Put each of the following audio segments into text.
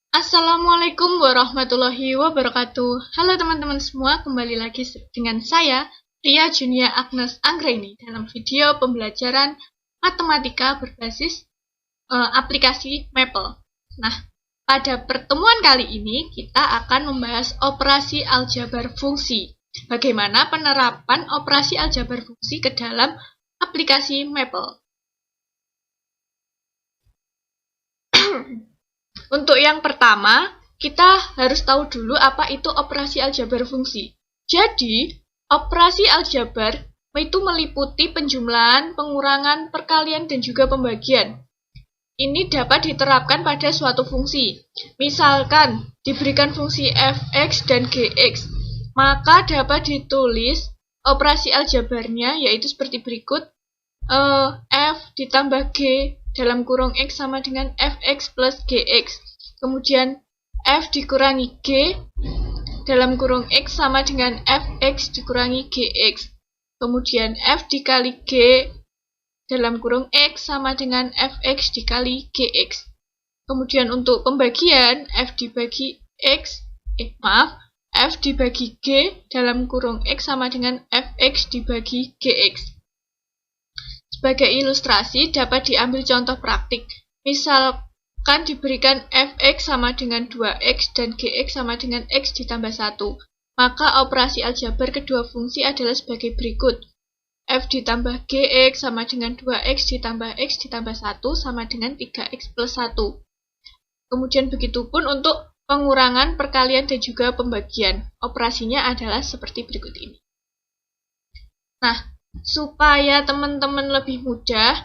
Assalamualaikum warahmatullahi wabarakatuh. Halo teman-teman semua, kembali lagi dengan saya, Ria Junia Agnes Anggraini, dalam video pembelajaran matematika berbasis aplikasi Maple. Nah, pada pertemuan kali ini kita akan membahas operasi aljabar fungsi. Bagaimana penerapan operasi aljabar fungsi ke dalam aplikasi Maple. Untuk yang pertama, kita harus tahu dulu apa itu operasi aljabar fungsi. Jadi, operasi aljabar itu meliputi penjumlahan, pengurangan, perkalian, dan juga pembagian. Ini dapat diterapkan pada suatu fungsi. Misalkan, diberikan fungsi fx dan gx, maka dapat ditulis operasi aljabarnya yaitu seperti berikut. F ditambah G dalam kurung X sama dengan Fx plus Gx. Kemudian F dikurangi G dalam kurung X sama dengan Fx dikurangi Gx. Kemudian F dikali G dalam kurung X sama dengan Fx dikali Gx. Kemudian untuk pembagian F dibagi F dibagi G dalam kurung X sama dengan Fx dibagi Gx. Sebagai ilustrasi, dapat diambil contoh praktik. Misalkan diberikan fx sama dengan 2x dan gx sama dengan x ditambah 1. Maka operasi aljabar kedua fungsi adalah sebagai berikut. F ditambah gx sama dengan 2x ditambah x ditambah 1 sama dengan 3x plus 1. Kemudian begitupun untuk pengurangan, perkalian, dan juga pembagian. Operasinya adalah seperti berikut ini. Nah, supaya teman-teman lebih mudah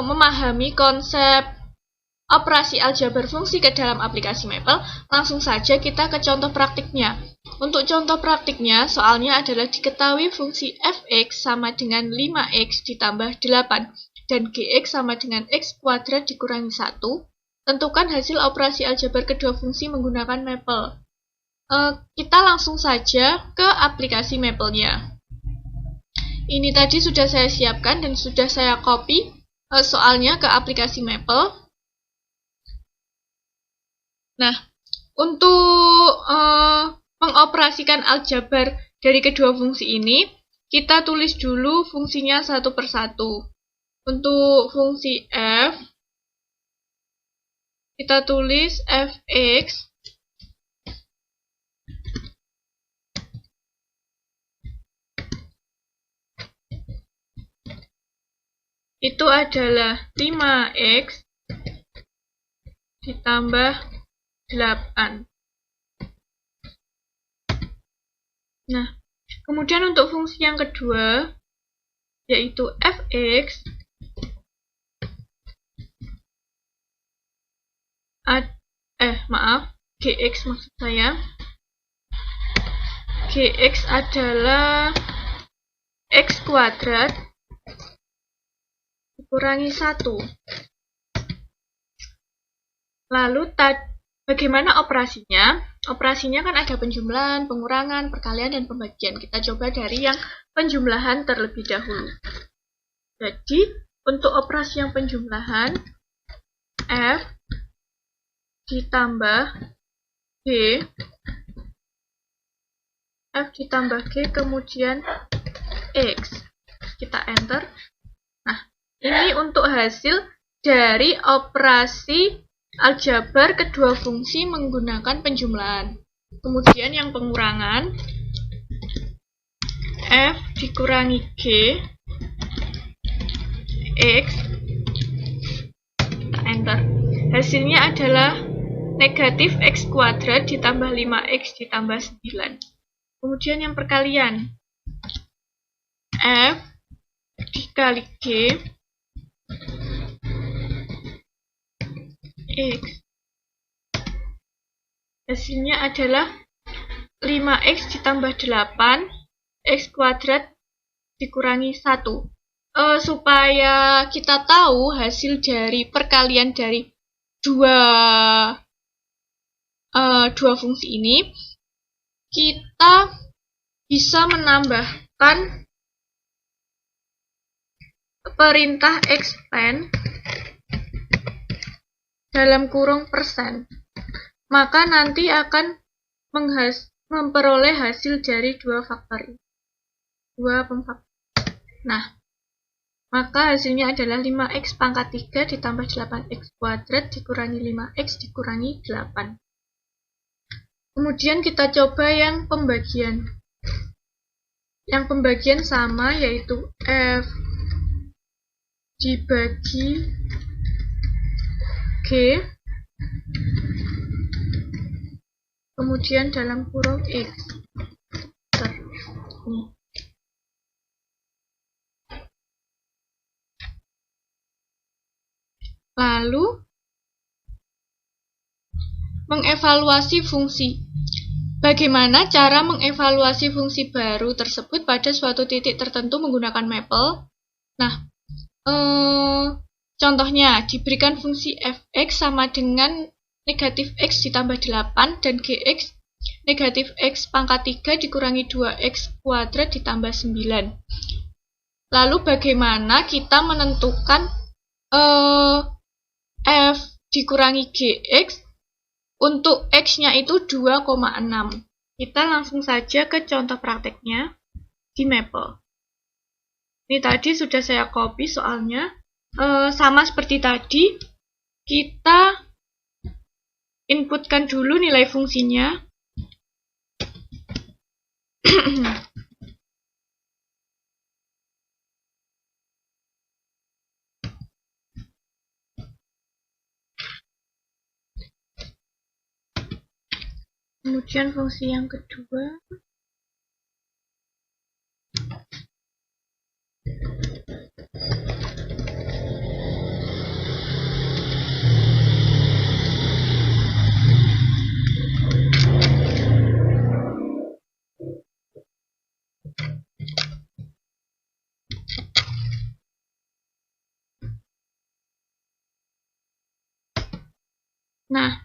memahami konsep operasi aljabar fungsi ke dalam aplikasi Maple, langsung saja kita ke contoh praktiknya. Untuk contoh praktiknya, soalnya adalah diketahui fungsi fx sama dengan 5x ditambah 8 dan gx sama dengan x kuadrat dikurangi 1. Tentukan hasil operasi aljabar kedua fungsi menggunakan Maple. Kita langsung saja ke aplikasi Maple-nya. Ini tadi sudah saya siapkan dan sudah saya copy soalnya ke aplikasi Maple. Nah, untuk mengoperasikan aljabar dari kedua fungsi ini, kita tulis dulu fungsinya satu persatu. Untuk fungsi f, kita tulis fx itu adalah 5x ditambah 8. Nah, kemudian untuk fungsi yang kedua, yaitu fx gx maksud saya. Gx adalah x kuadrat dikurangi 1. Lalu bagaimana operasinya? Operasinya kan ada penjumlahan, pengurangan, perkalian, dan pembagian. Kita coba dari yang penjumlahan terlebih dahulu. Jadi, untuk operasi yang penjumlahan, F ditambah G, F ditambah G, kemudian X. Kita enter. Nah, ini untuk hasil dari operasi aljabar kedua fungsi menggunakan penjumlahan. Kemudian yang pengurangan, F dikurangi G, X, kita enter. Hasilnya adalah negatif X kuadrat ditambah 5X ditambah 9. Kemudian yang perkalian, F dikali G, X. Hasilnya adalah 5x ditambah 8, x kuadrat dikurangi 1. Supaya kita tahu hasil dari perkalian dari dua fungsi ini, kita bisa menambahkan perintah expand dalam kurung persen. maka nanti akan memperoleh hasil dari dua faktor ini. Nah, maka hasilnya adalah 5x pangkat 3 ditambah 8x kuadrat dikurangi 5x dikurangi 8. Kemudian kita coba yang pembagian. Yang pembagian sama, yaitu f dibagi g, kemudian dalam kurung x. Lalu mengevaluasi fungsi. Bagaimana cara mengevaluasi fungsi baru tersebut pada suatu titik tertentu menggunakan Maple? Nah, contohnya diberikan fungsi fx sama dengan negatif x ditambah 8 dan gx negatif x pangkat 3 dikurangi 2x kuadrat ditambah 9. Lalu bagaimana kita menentukan f dikurangi gx untuk x-nya itu 2,6. Kita langsung saja ke contoh prakteknya di Maple. Ini tadi sudah saya copy soalnya. Sama seperti tadi, kita inputkan dulu nilai fungsinya. Kemudian fungsi yang kedua, nah,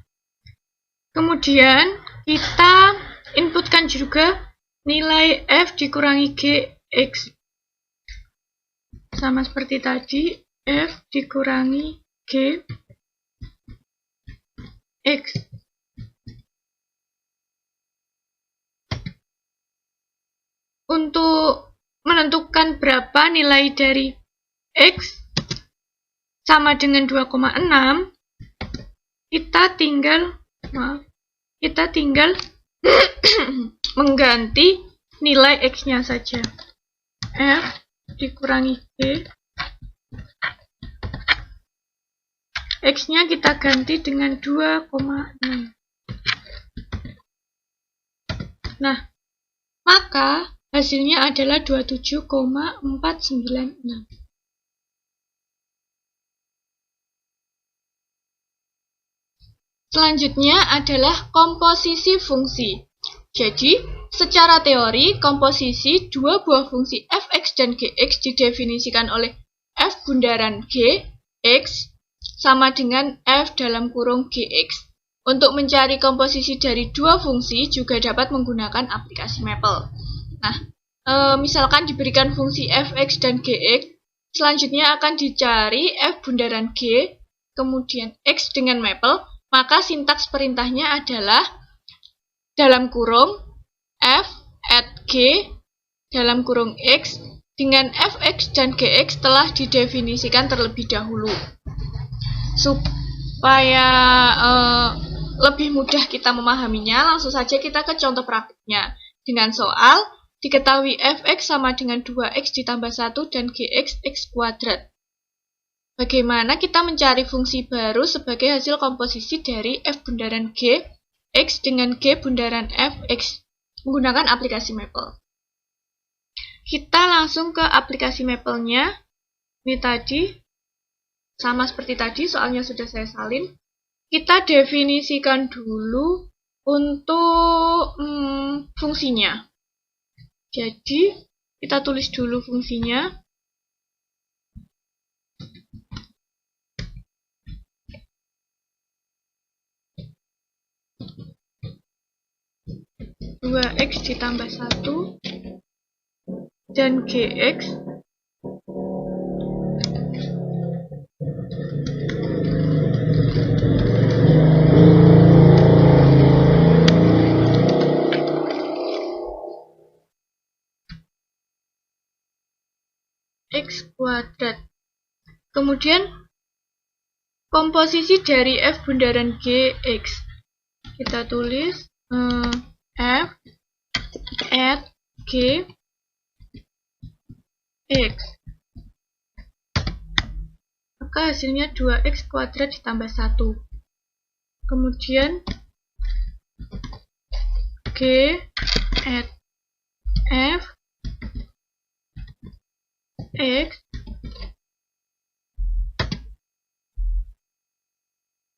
kemudian kita inputkan juga nilai f dikurangi gx. Sama seperti tadi, f dikurangi gx. Untuk menentukan berapa nilai dari x sama dengan 2,6, kita tinggal mengganti nilai x-nya saja. F dikurangi g. X-nya kita ganti dengan 2,6. Nah, maka hasilnya adalah 27,496. Selanjutnya adalah komposisi fungsi. Jadi, secara teori, komposisi dua buah fungsi fx dan gx didefinisikan oleh f bundaran g, x, sama dengan f dalam kurung gx. Untuk mencari komposisi dari dua fungsi juga dapat menggunakan aplikasi Maple. Nah, misalkan diberikan fungsi fx dan gx, selanjutnya akan dicari f bundaran g, kemudian x dengan Maple. Maka sintaks perintahnya adalah dalam kurung f at g dalam kurung x dengan fx dan gx telah didefinisikan terlebih dahulu. Supaya lebih mudah kita memahaminya, langsung saja kita ke contoh praktiknya. Dengan soal, diketahui fx sama dengan 2x ditambah 1 dan gx x kuadrat. Bagaimana kita mencari fungsi baru sebagai hasil komposisi dari f bundaran g, x dengan g bundaran f, x menggunakan aplikasi Maple. Kita langsung ke aplikasi Maple-nya. Ini tadi, sama seperti tadi, soalnya sudah saya salin. Kita definisikan dulu untuk fungsinya. Jadi, kita tulis dulu fungsinya. 2x ditambah 1 dan gx 2x². Kemudian komposisi dari f bundaran gx. Kita tulis f at gx. Maka hasilnya 2x² ditambah 1. Kemudian g at f x,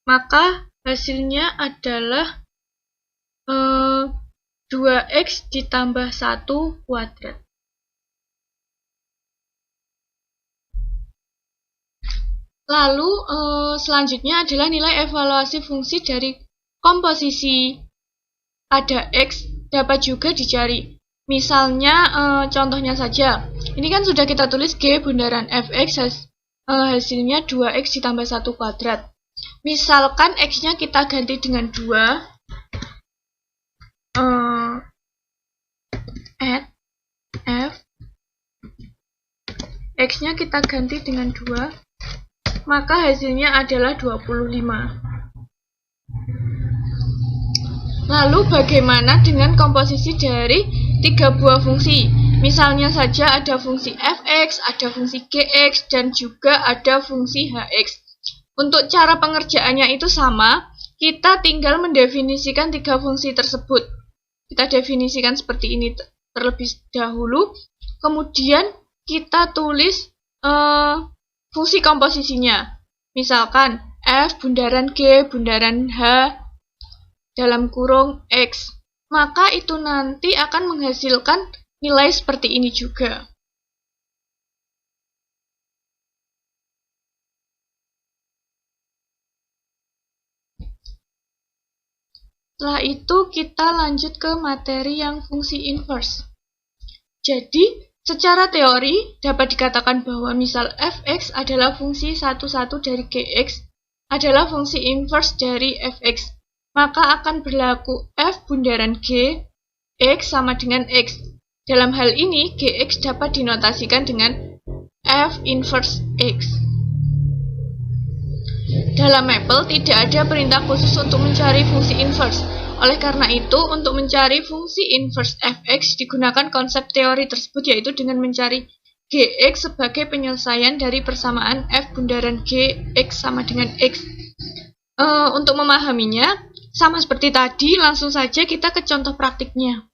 maka hasilnya adalah 2x ditambah 1². Lalu selanjutnya adalah nilai evaluasi fungsi dari komposisi. Ada x dapat juga dicari. Misalnya contohnya saja, ini kan sudah kita tulis g bundaran fx hasilnya 2x ditambah 1². Misalkan x-nya kita ganti dengan 2 at f, x-nya kita ganti dengan 2, maka hasilnya adalah 25. Lalu bagaimana dengan komposisi dari 3 buah fungsi? Misalnya saja ada fungsi fx, ada fungsi gx, dan juga ada fungsi hx. Untuk cara pengerjaannya itu sama, kita tinggal mendefinisikan 3 fungsi tersebut. Kita definisikan seperti ini terlebih dahulu, kemudian kita tulis fungsi komposisinya. Misalkan f bundaran g bundaran h dalam kurung x, maka itu nanti akan menghasilkan nilai seperti ini juga. Setelah itu kita lanjut ke materi yang fungsi inverse. Jadi, secara teori dapat dikatakan bahwa misal fx adalah fungsi satu-satu dari gx adalah fungsi inverse dari fx. Maka akan berlaku f bundaran g, x sama dengan x. Dalam hal ini, gx dapat dinotasikan dengan f inverse x. Dalam Maple tidak ada perintah khusus untuk mencari fungsi inverse. Oleh karena itu, untuk mencari fungsi inverse fx digunakan konsep teori tersebut, yaitu dengan mencari gx sebagai penyelesaian dari persamaan f bundaran g, x sama dengan x. Untuk memahaminya, sama seperti tadi, langsung saja kita ke contoh praktiknya.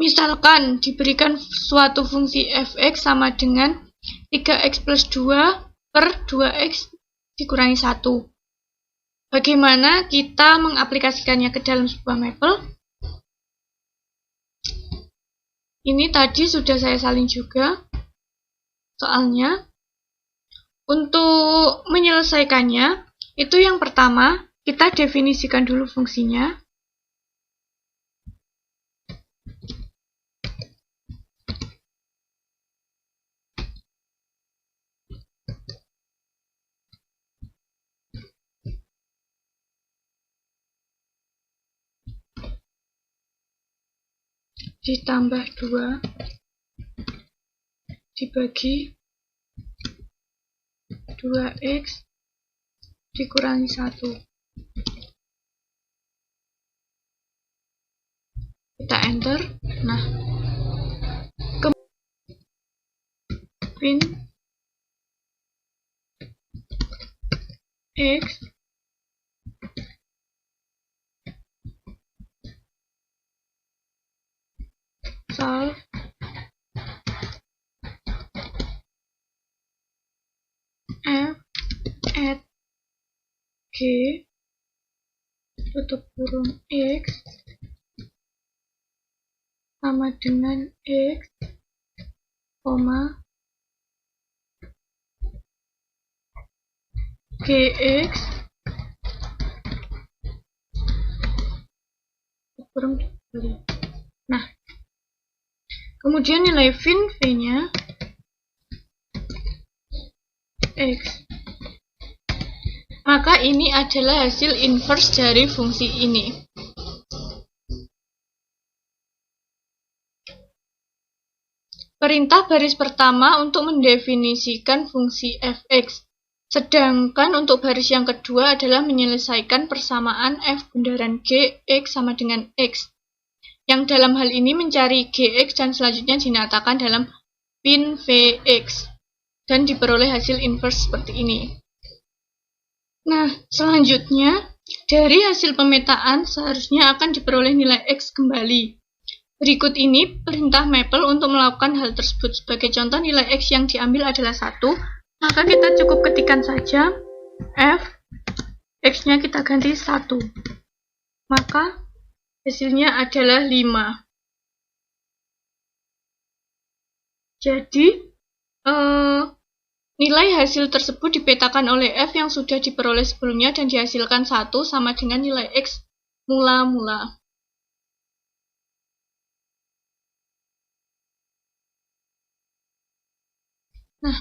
Misalkan diberikan suatu fungsi fx sama dengan 3x plus 2 per 2x dikurangi 1. Bagaimana kita mengaplikasikannya ke dalam sebuah Maple? Ini tadi sudah saya salin juga soalnya. Untuk menyelesaikannya, itu yang pertama, kita definisikan dulu fungsinya. Ditambah 2 dibagi 2x dikurangi 1. Kita enter. Nah, kemudian x solve f at g tutup kurung x sama dengan x, gx kurung dibeli. Nah, kemudian nilai v-nya x. Maka ini adalah hasil inverse dari fungsi ini. Perintah baris pertama untuk mendefinisikan fungsi f(x), sedangkan untuk baris yang kedua adalah menyelesaikan persamaan f bundaran g x sama dengan x, yang dalam hal ini mencari gx dan selanjutnya dinyatakan dalam pin vx, dan diperoleh hasil inverse seperti ini. Nah, selanjutnya, dari hasil pemetaan seharusnya akan diperoleh nilai x kembali. Berikut ini perintah Maple untuk melakukan hal tersebut. Sebagai contoh, nilai x yang diambil adalah 1, maka kita cukup ketikkan saja f, x-nya kita ganti 1. Maka hasilnya adalah 5. Jadi, nilai hasil tersebut dipetakan oleh f yang sudah diperoleh sebelumnya dan dihasilkan 1 sama dengan nilai x mula-mula. Nah,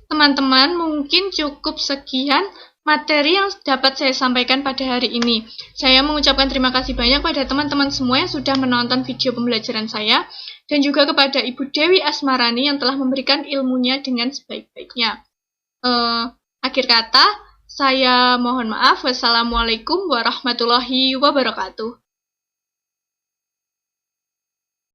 teman-teman, mungkin cukup sekian materi yang dapat saya sampaikan pada hari ini. Saya mengucapkan terima kasih banyak pada teman-teman semua yang sudah menonton video pembelajaran saya, dan juga kepada Ibu Dewi Asmarani yang telah memberikan ilmunya dengan sebaik-baiknya. Akhir kata, saya mohon maaf. Wassalamualaikum warahmatullahi wabarakatuh.